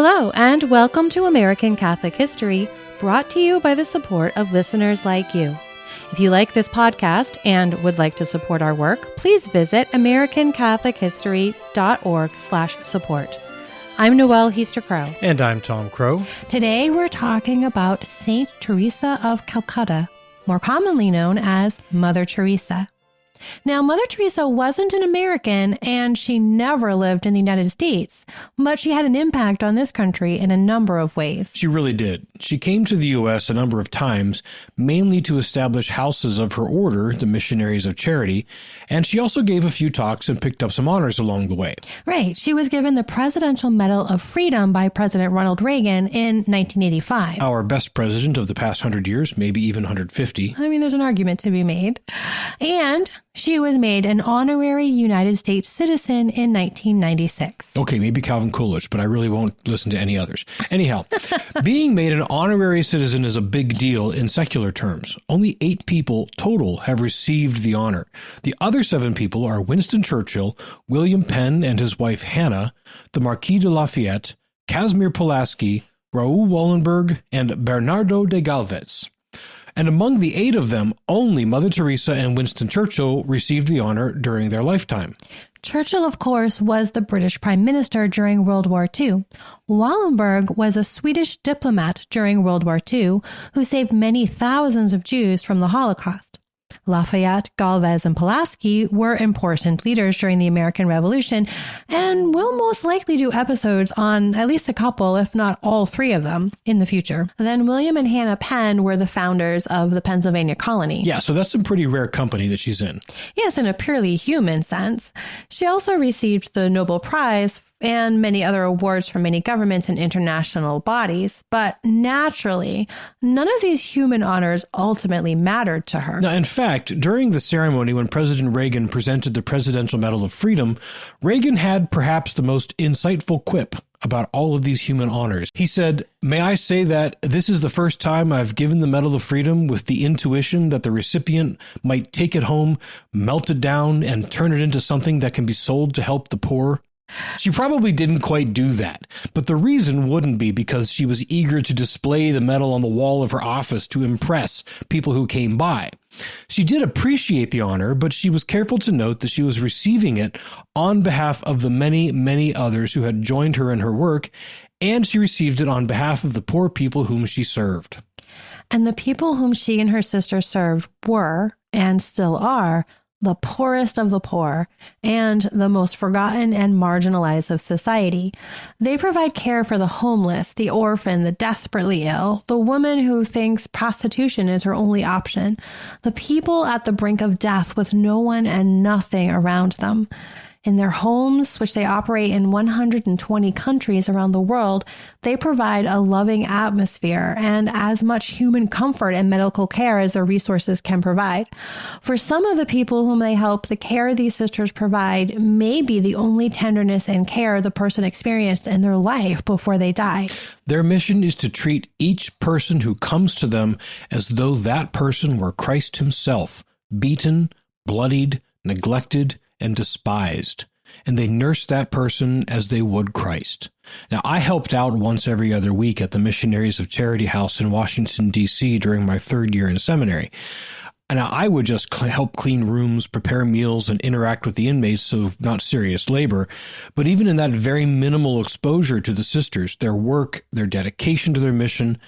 Hello, and welcome to American Catholic History, brought to you by the support of listeners like you. If you like this podcast and would like to support our work, please visit americancatholichistory.org/support. I'm Noelle Heaster-Crowe. And I'm Tom Crow. Today we're talking about Saint Teresa of Calcutta, more commonly known as Mother Teresa. Now, Mother Teresa wasn't an American, and she never lived in the United States, but she had an impact on this country in a number of ways. She really did. She came to the U.S. a number of times, mainly to establish houses of her order, the Missionaries of Charity, and she also gave a few talks and picked up some honors along the way. Right. She was given the Presidential Medal of Freedom by President Ronald Reagan in 1985. Our best president of the past 100 years, maybe even 150. I mean, there's an argument to be made. And she was made an honorary United States citizen in 1996. Okay, maybe Calvin Coolidge, but I really won't listen to any others. Anyhow, being made an honorary citizen is a big deal in secular terms. Only 8 people total have received the honor. The other 7 people are Winston Churchill, William Penn and his wife Hannah, the Marquis de Lafayette, Casimir Pulaski, Raoul Wallenberg, and Bernardo de Galvez. And among the 8 of them, only Mother Teresa and Winston Churchill received the honor during their lifetime. Churchill, of course, was the British Prime Minister during World War II. Wallenberg was a Swedish diplomat during World War II who saved many thousands of Jews from the Holocaust. Lafayette, Galvez, and Pulaski were important leaders during the American Revolution and will most likely do episodes on at least a couple, if not all 3 of them, in the future. Then William and Hannah Penn were the founders of the Pennsylvania colony. Yeah, so that's some pretty rare company that she's in. Yes, in a purely human sense. She also received the Nobel Prize and many other awards from many governments and international bodies. But naturally, none of these human honors ultimately mattered to her. Now, in fact, during the ceremony when President Reagan presented the Presidential Medal of Freedom, Reagan had perhaps the most insightful quip about all of these human honors. He said, "May I say that this is the first time I've given the Medal of Freedom with the intuition that the recipient might take it home, melt it down, and turn it into something that can be sold to help the poor." She probably didn't quite do that, but the reason wouldn't be because she was eager to display the medal on the wall of her office to impress people who came by. She did appreciate the honor, but she was careful to note that she was receiving it on behalf of the many, many others who had joined her in her work, and she received it on behalf of the poor people whom she served. And the people whom she and her sister served were, and still are, the poorest of the poor and the most forgotten and marginalized of society. They provide care for the homeless, the orphan, the desperately ill, the woman who thinks prostitution is her only option, the people at the brink of death with no one and nothing around them. In their homes, which they operate in 120 countries around the world, they provide a loving atmosphere and as much human comfort and medical care as their resources can provide. For some of the people whom they help, the care these sisters provide may be the only tenderness and care the person experienced in their life before they die. Their mission is to treat each person who comes to them as though that person were Christ himself, beaten, bloodied, neglected, and despised, and they nurse that person as they would Christ. Now, I helped out once every other week at the Missionaries of Charity house in Washington, D.C. during my 3rd year in seminary. And I would just help clean rooms, prepare meals, and interact with the inmates, so not serious labor. But even in that very minimal exposure to the sisters, their work, their dedication to their mission,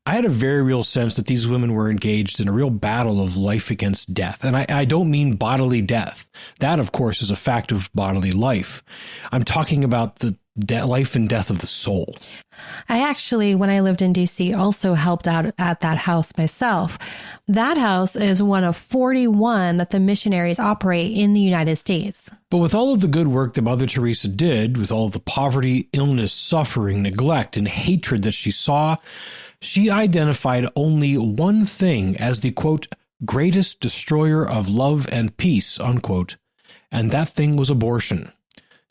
I had a very real sense that these women were engaged in a real battle of life against death. And I don't mean bodily death. That, of course, is a fact of bodily life. I'm talking about the life and death of the soul. I actually, when I lived in D.C., also helped out at that house myself. That house is one of 41 that the missionaries operate in the United States. But with all of the good work that Mother Teresa did, with all of the poverty, illness, suffering, neglect, and hatred that she saw, she identified only one thing as the, quote, greatest destroyer of love and peace, unquote, and that thing was abortion.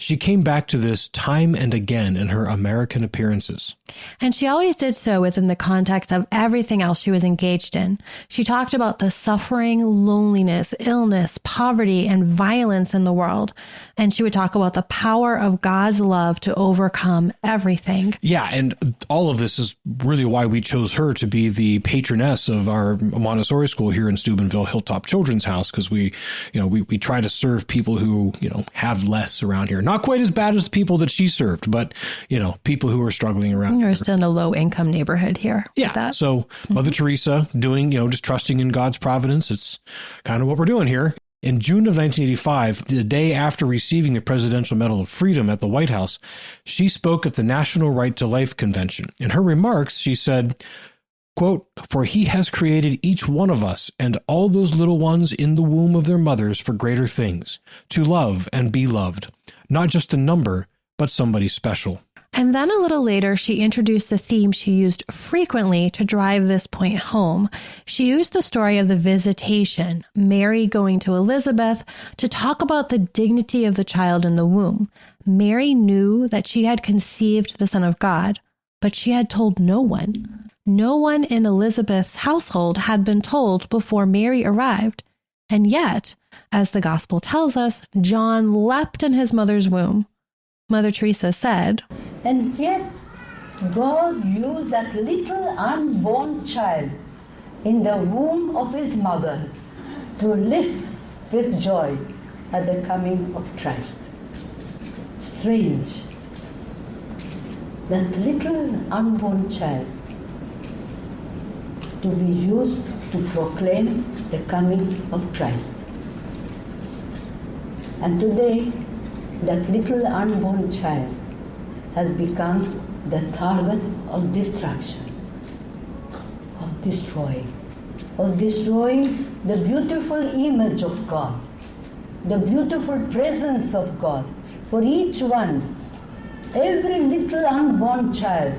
She came back to this time and again in her American appearances. And she always did so within the context of everything else she was engaged in. She talked about the suffering, loneliness, illness, poverty, and violence in the world. And she would talk about the power of God's love to overcome everything. Yeah, and all of this is really why we chose her to be the patroness of our Montessori school here in Steubenville Hilltop Children's House, because we try to serve people who, have less around here. Not quite as bad as the people that she served, but, people who are struggling around. You're still in a low income neighborhood here. Yeah. That. So Mother Teresa doing, just trusting in God's providence. It's kind of what we're doing here. In June of 1985, the day after receiving the Presidential Medal of Freedom at the White House, she spoke at the National Right to Life Convention. In her remarks, she said, quote, "For he has created each one of us and all those little ones in the womb of their mothers for greater things, to love and be loved, not just a number, but somebody special." And then a little later, she introduced a theme she used frequently to drive this point home. She used the story of the visitation, Mary going to Elizabeth, to talk about the dignity of the child in the womb. Mary knew that she had conceived the Son of God, but she had told no one. No one in Elizabeth's household had been told before Mary arrived. And yet, as the gospel tells us, John leapt in his mother's womb. Mother Teresa said, "And yet God used that little unborn child in the womb of his mother to lift with joy at the coming of Christ." Strange. That little unborn child to be used to proclaim the coming of Christ. And today, that little unborn child has become the target of destruction, of destroying the beautiful image of God, the beautiful presence of God. For each one, every little unborn child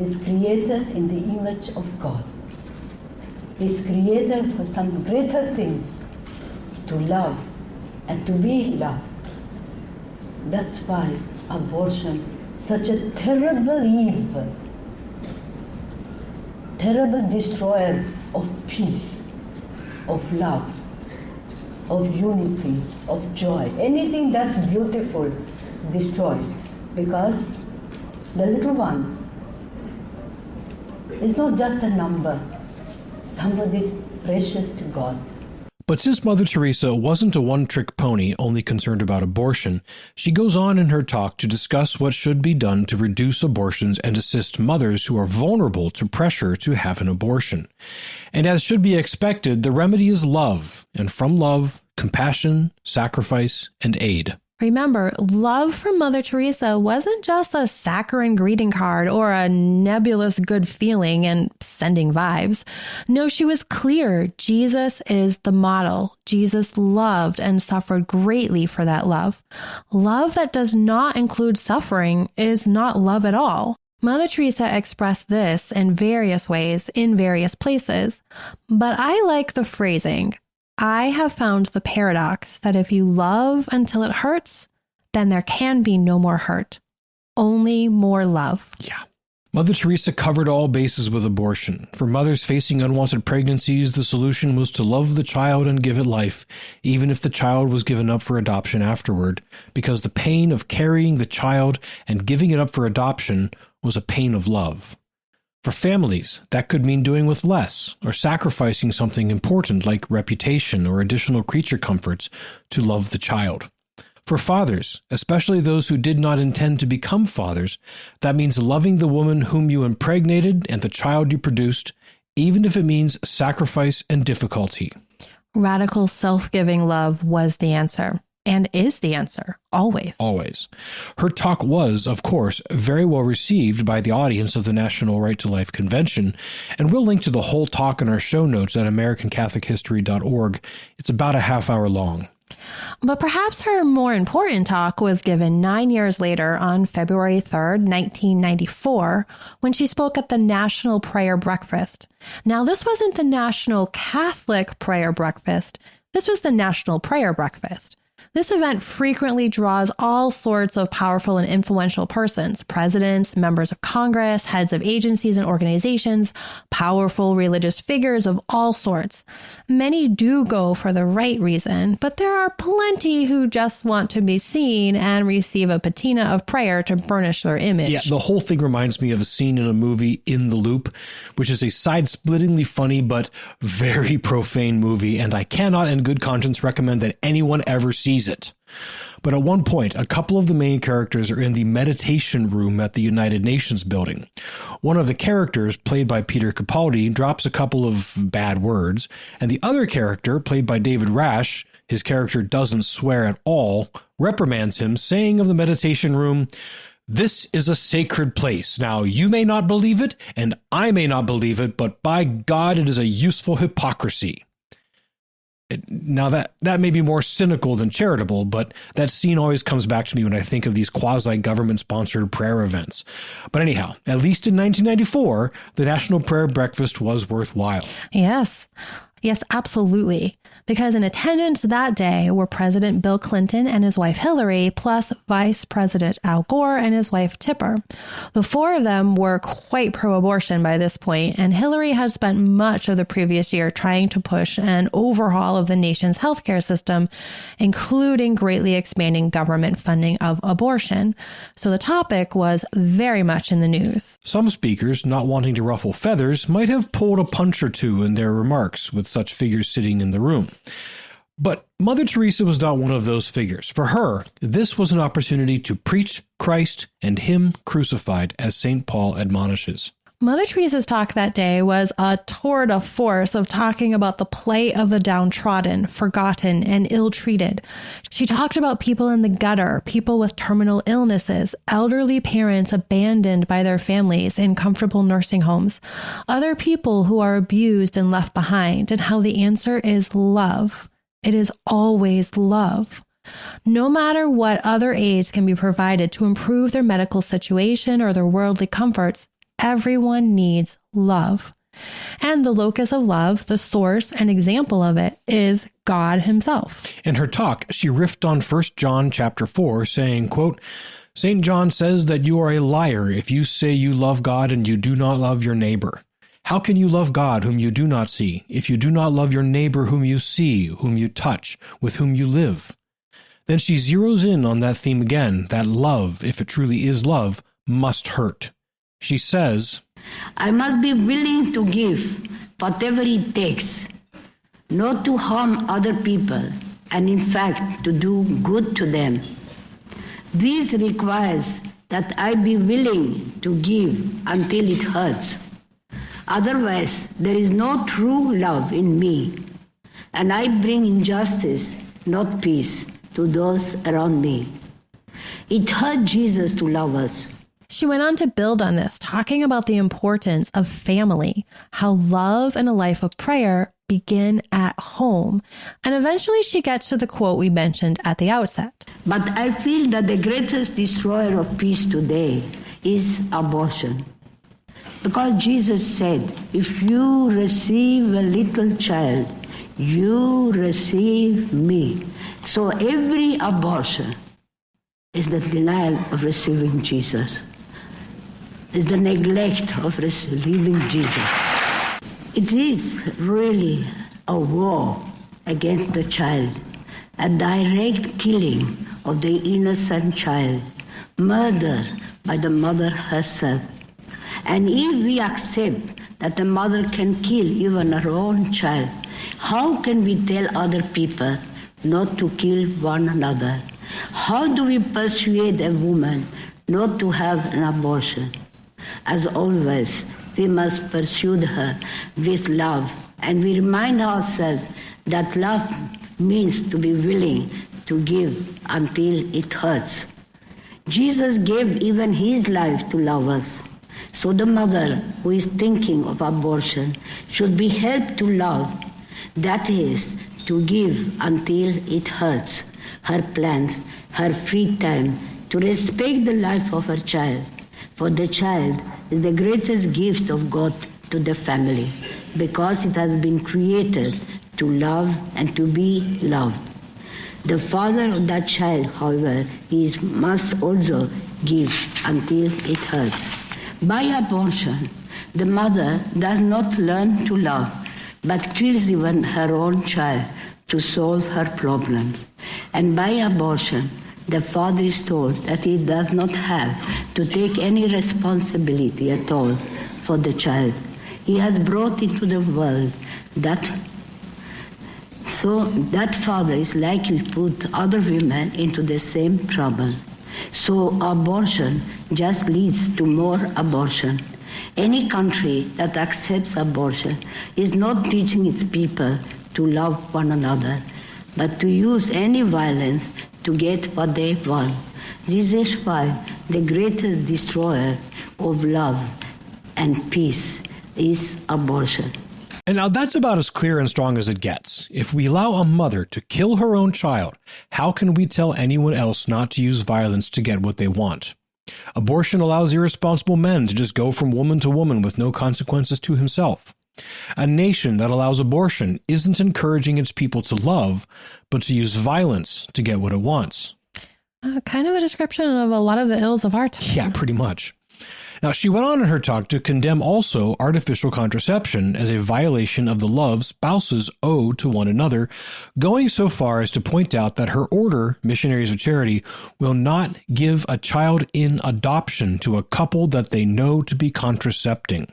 is created in the image of God, is created for some greater things, to love and to be loved. That's why abortion, such a terrible evil, terrible destroyer of peace, of love, of unity, of joy. Anything that's beautiful destroys, because the little one is not just a number, somebody precious to God. But since Mother Teresa wasn't a one-trick pony only concerned about abortion, she goes on in her talk to discuss what should be done to reduce abortions and assist mothers who are vulnerable to pressure to have an abortion. And as should be expected, the remedy is love, and from love, compassion, sacrifice, and aid. Remember, love from Mother Teresa wasn't just a saccharine greeting card or a nebulous good feeling and sending vibes. No, she was clear. Jesus is the model. Jesus loved and suffered greatly for that love. Love that does not include suffering is not love at all. Mother Teresa expressed this in various ways, in various places. But I like the phrasing. I have found the paradox that if you love until it hurts, then there can be no more hurt, only more love. Yeah. Mother Teresa covered all bases with abortion. For mothers facing unwanted pregnancies, the solution was to love the child and give it life, even if the child was given up for adoption afterward, because the pain of carrying the child and giving it up for adoption was a pain of love. For families, that could mean doing with less or sacrificing something important like reputation or additional creature comforts to love the child. For fathers, especially those who did not intend to become fathers, that means loving the woman whom you impregnated and the child you produced, even if it means sacrifice and difficulty. Radical self-giving love was the answer. And is the answer, always. Always. Her talk was, of course, very well received by the audience of the National Right to Life Convention, and we'll link to the whole talk in our show notes at AmericanCatholicHistory.org. It's about a half hour long. But perhaps her more important talk was given 9 years later on February 3rd, 1994, when she spoke at the National Prayer Breakfast. Now, this wasn't the National Catholic Prayer Breakfast. This was the National Prayer Breakfast. This event frequently draws all sorts of powerful and influential persons, presidents, members of Congress, heads of agencies and organizations, powerful religious figures of all sorts. Many do go for the right reason, but there are plenty who just want to be seen and receive a patina of prayer to burnish their image. Yeah, the whole thing reminds me of a scene in a movie, In the Loop, which is a side-splittingly funny but very profane movie, and I cannot in good conscience recommend that anyone ever sees it. But at one point, a couple of the main characters are in the meditation room at the United Nations building. One of the characters, played by Peter Capaldi, drops a couple of bad words, and the other character, played by David Rash, his character doesn't swear at all, reprimands him, saying of the meditation room, "This is a sacred place. Now, you may not believe it, and I may not believe it, but by God, it is a useful hypocrisy." Now, that may be more cynical than charitable, but that scene always comes back to me when I think of these quasi-government-sponsored prayer events. But anyhow, at least in 1994, the National Prayer Breakfast was worthwhile. Yes, absolutely. Because in attendance that day were President Bill Clinton and his wife Hillary, plus Vice President Al Gore and his wife Tipper. The four of them were quite pro-abortion by this point, and Hillary had spent much of the previous year trying to push an overhaul of the nation's healthcare system, including greatly expanding government funding of abortion. So the topic was very much in the news. Some speakers, not wanting to ruffle feathers, might have pulled a punch or two in their remarks with such figures sitting in the room. But Mother Teresa was not one of those figures. For her, this was an opportunity to preach Christ and Him crucified, as St. Paul admonishes. Mother Teresa's talk that day was a tour de force of talking about the plight of the downtrodden, forgotten, and ill-treated. She talked about people in the gutter, people with terminal illnesses, elderly parents abandoned by their families in comfortable nursing homes, other people who are abused and left behind, and how the answer is love. It is always love. No matter what other aids can be provided to improve their medical situation or their worldly comforts, everyone needs love. And the locus of love, the source and example of it, is God Himself. In her talk, she riffed on 1 John chapter 4, saying, quote, "St. John says that you are a liar if you say you love God and you do not love your neighbor. How can you love God whom you do not see, if you do not love your neighbor whom you see, whom you touch, with whom you live?" Then she zeroes in on that theme again, that love, if it truly is love, must hurt. She says, "I must be willing to give whatever it takes, not to harm other people, and in fact to do good to them. This requires that I be willing to give until it hurts. Otherwise, there is no true love in me, and I bring injustice, not peace, to those around me." It hurt Jesus to love us. She went on to build on this, talking about the importance of family, how love and a life of prayer begin at home. And eventually she gets to the quote we mentioned at the outset. But I feel that the greatest destroyer of peace today is abortion. Because Jesus said, if you receive a little child, you receive me. So every abortion is the denial of receiving Jesus. Is the neglect of receiving Jesus. It is really a war against the child, a direct killing of the innocent child, murder by the mother herself. And if we accept that the mother can kill even her own child, how can we tell other people not to kill one another? How do we persuade a woman not to have an abortion? As always, we must pursue her with love, and we remind ourselves that love means to be willing to give until it hurts. Jesus gave even His life to love us. So the mother who is thinking of abortion should be helped to love, that is, to give until it hurts, her plans, her free time, to respect the life of her child. For the child is the greatest gift of God to the family, because it has been created to love and to be loved. The father of that child, however, must also give until it hurts. By abortion, the mother does not learn to love, but kills even her own child to solve her problems. And by abortion, the father is told that he does not have to take any responsibility at all for the child. He has brought into the world so that father is likely to put other women into the same trouble. So abortion just leads to more abortion. Any country that accepts abortion is not teaching its people to love one another, but to use any violence to get what they want. This is why the greatest destroyer of love and peace is abortion. And now that's about as clear and strong as it gets. If we allow a mother to kill her own child, how can we tell anyone else not to use violence to get what they want? Abortion allows irresponsible men to just go from woman to woman with no consequences to himself. A nation that allows abortion isn't encouraging its people to love, but to use violence to get what it wants. Kind of a description of a lot of the ills of our time. Yeah, pretty much. Now, she went on in her talk to condemn also artificial contraception as a violation of the love spouses owe to one another, going so far as to point out that her order, Missionaries of Charity, will not give a child in adoption to a couple that they know to be contracepting,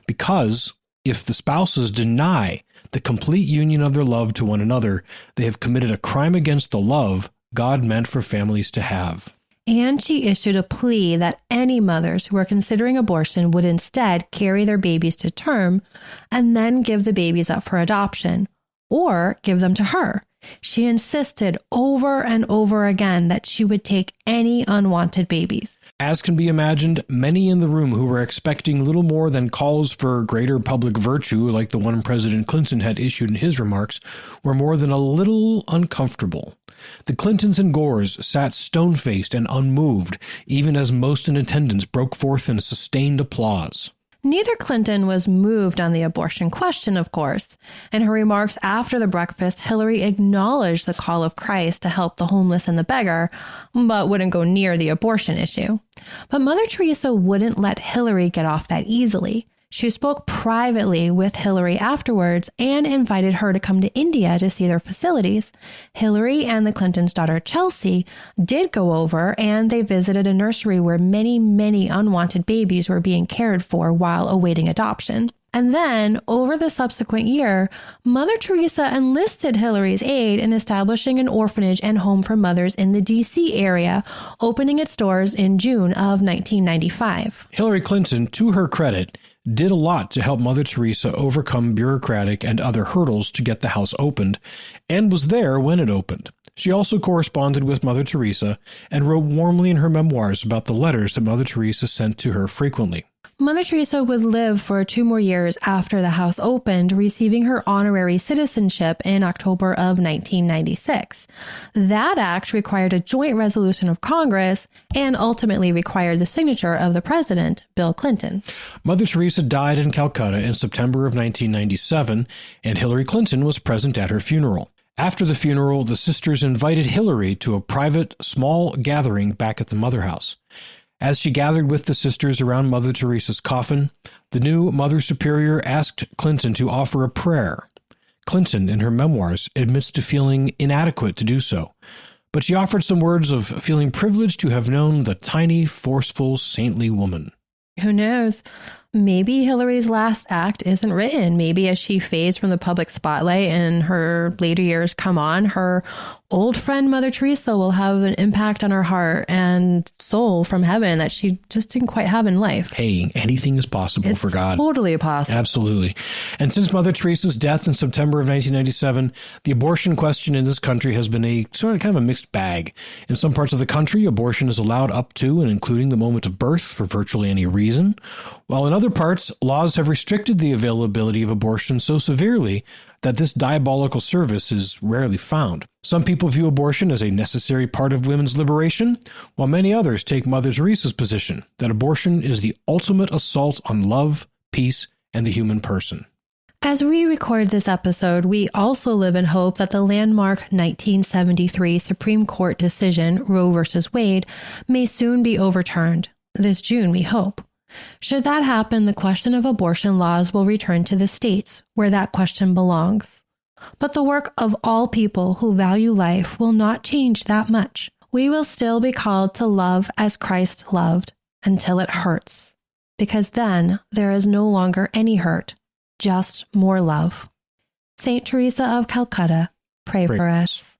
because if the spouses deny the complete union of their love to one another, they have committed a crime against the love God meant for families to have. And she issued a plea that any mothers who are considering abortion would instead carry their babies to term and then give the babies up for adoption, or give them to her. She insisted over and over again that she would take any unwanted babies. As can be imagined, many in the room who were expecting little more than calls for greater public virtue, like the one President Clinton had issued in his remarks, were more than a little uncomfortable. The Clintons and Gores sat stone-faced and unmoved, even as most in attendance broke forth in sustained applause. Neither Clinton was moved on the abortion question, of course. In her remarks after the breakfast, Hillary acknowledged the call of Christ to help the homeless and the beggar, but wouldn't go near the abortion issue. But Mother Teresa wouldn't let Hillary get off that easily. She spoke privately with Hillary afterwards and invited her to come to India to see their facilities. Hillary and the Clintons' daughter Chelsea did go over, and they visited a nursery where many, many unwanted babies were being cared for while awaiting adoption. And then, over the subsequent year, Mother Teresa enlisted Hillary's aid in establishing an orphanage and home for mothers in the D.C. area, opening its doors in June of 1995. Hillary Clinton, to her credit, did a lot to help Mother Teresa overcome bureaucratic and other hurdles to get the house opened, and was there when it opened. She also corresponded with Mother Teresa and wrote warmly in her memoirs about the letters that Mother Teresa sent to her frequently. Mother Teresa would live for 2 more years after the house opened, receiving her honorary citizenship in October of 1996. That act required a joint resolution of Congress and ultimately required the signature of the president, Bill Clinton. Mother Teresa died in Calcutta in September of 1997, and Hillary Clinton was present at her funeral. After the funeral, the sisters invited Hillary to a private, small gathering back at the Mother House. As she gathered with the sisters around Mother Teresa's coffin, the new Mother Superior asked Clinton to offer a prayer. Clinton, in her memoirs, admits to feeling inadequate to do so, but she offered some words of feeling privileged to have known the tiny, forceful, saintly woman. Who knows? Maybe Hillary's last act isn't written. Maybe as she fades from the public spotlight and her later years come on, her old friend Mother Teresa will have an impact on her heart and soul from heaven that she just didn't quite have in life. Hey, anything is possible for God. It's totally possible. Absolutely. And since Mother Teresa's death in September of 1997, the abortion question in this country has been a sort of kind of a mixed bag. In some parts of the country, abortion is allowed up to and including the moment of birth for virtually any reason, while in other parts, laws have restricted the availability of abortion so severely that this diabolical service is rarely found. Some people view abortion as a necessary part of women's liberation, while many others take Mother Teresa's position that abortion is the ultimate assault on love, peace, and the human person. As we record this episode, we also live in hope that the landmark 1973 Supreme Court decision, Roe v. Wade, may soon be overturned. This June, we hope. Should that happen, the question of abortion laws will return to the states, where that question belongs. But the work of all people who value life will not change that much. We will still be called to love as Christ loved, until it hurts. Because then there is no longer any hurt, just more love. Saint Teresa of Calcutta, pray for us.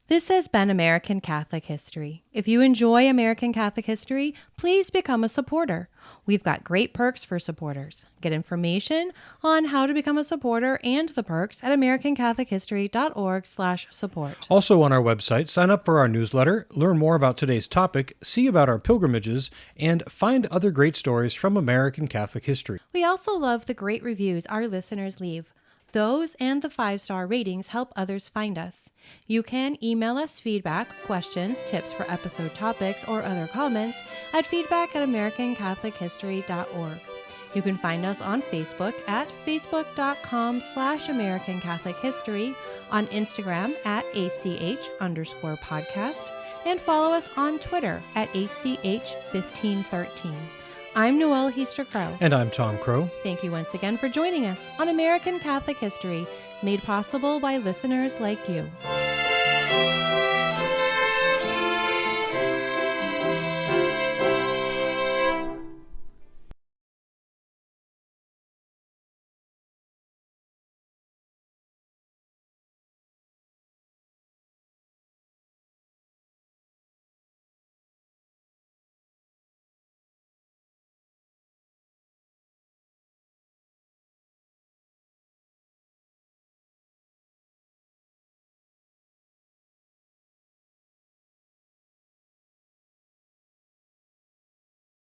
This has been American Catholic History. If you enjoy American Catholic History, please become a supporter. We've got great perks for supporters. Get information on how to become a supporter and the perks at americanCatholicHistory.org/support. Also on our website, sign up for our newsletter, learn more about today's topic, see about our pilgrimages, and find other great stories from American Catholic history. We also love the great reviews our listeners leave. Those and the 5-star ratings help others find us. You can email us feedback, questions, tips for episode topics, or other comments at feedback@americancatholichistory.org. You can find us on Facebook at facebook.com/American Catholic History, on Instagram at ACH_podcast, and follow us on Twitter at ACH1513. I'm Noelle Heaster-Crow. And I'm Tom Crow. Thank you once again for joining us on American Catholic History, made possible by listeners like you.